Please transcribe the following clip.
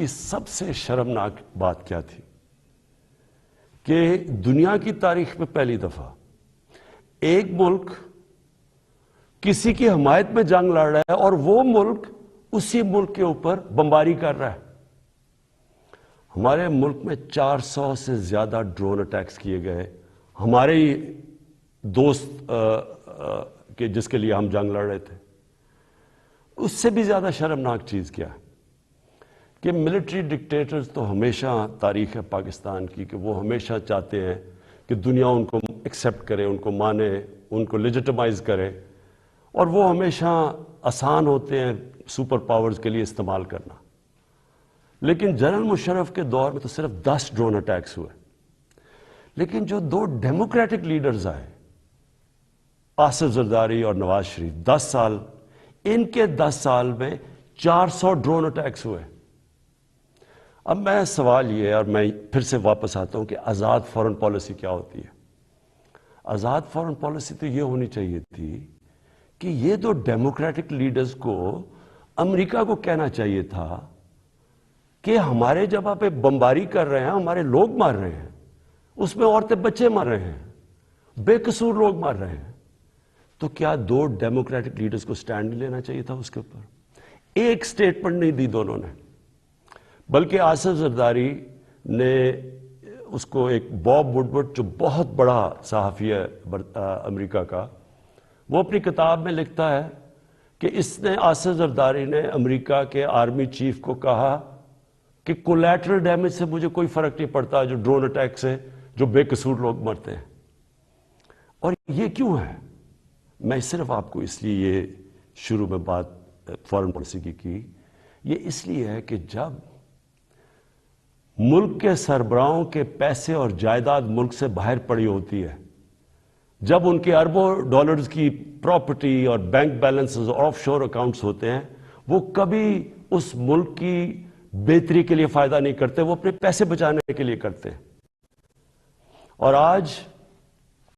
کی سب سے شرمناک بات کیا تھی کہ دنیا کی تاریخ میں پہلی دفعہ ایک ملک کسی کی حمایت میں جنگ لڑ رہا ہے اور وہ ملک اسی ملک کے اوپر بمباری کر رہا ہے. ہمارے ملک میں 400 سے زیادہ ڈرون اٹیکس کیے گئے ہمارے ہی دوست کہ جس کے لیے ہم جنگ لڑ رہے تھے. اس سے بھی زیادہ شرمناک چیز کیا ہے کہ ملٹری ڈکٹیٹرز تو ہمیشہ تاریخ ہے پاکستان کی کہ وہ ہمیشہ چاہتے ہیں کہ دنیا ان کو ایکسیپٹ کرے، ان کو مانے، ان کو لیجٹمائز کرے، اور وہ ہمیشہ آسان ہوتے ہیں سپر پاورز کے لیے استعمال کرنا. لیکن جنرل مشرف کے دور میں تو صرف 10 ڈرون اٹیکس ہوئے. لیکن جو 2 ڈیموکریٹک لیڈرز آئے، آصف زرداری اور نواز شریف، 10 سال، ان کے 10 سال میں 400 ڈرون اٹیکس ہوئے. اب میں سوال یہ ہے، اور میں پھر سے واپس آتا ہوں کہ آزاد فورن پالیسی کیا ہوتی ہے. آزاد فورن پالیسی تو یہ ہونی چاہیے تھی کہ یہ 2 ڈیموکریٹک لیڈرز کو امریکہ کو کہنا چاہیے تھا کہ ہمارے جگہ پہ بمباری کر رہے ہیں، ہمارے لوگ مار رہے ہیں، اس میں عورتیں بچے مار رہے ہیں، بے قصور لوگ مار رہے ہیں، تو کیا 2 ڈیموکریٹک لیڈرز کو سٹینڈ لینا چاہیے تھا اس کے اوپر؟ ایک سٹیٹمنٹ نہیں دی دونوں نے، بلکہ آصف زرداری نے اس کو ایک باب وڈورڈ جو بہت بڑا صحافی ہے امریکہ کا، وہ اپنی کتاب میں لکھتا ہے کہ اس نے، آصف زرداری نے امریکہ کے آرمی چیف کو کہا کہ کولیٹرل ڈیمیج سے مجھے کوئی فرق نہیں پڑتا جو ڈرون اٹیک سے جو بے قصور لوگ مرتے ہیں. اور یہ کیوں ہے؟ میں صرف آپ کو اس لیے یہ شروع میں بات فورن پالیسی کی یہ اس لیے ہے کہ جب ملک کے سربراہوں کے پیسے اور جائیداد ملک سے باہر پڑی ہوتی ہے، جب ان کے اربوں ڈالرز کی پراپرٹی اور بینک بیلنسز اور آف شور اکاؤنٹس ہوتے ہیں، وہ کبھی اس ملک کی بہتری کے لیے فائدہ نہیں کرتے، وہ اپنے پیسے بچانے کے لیے کرتے ہیں. اور آج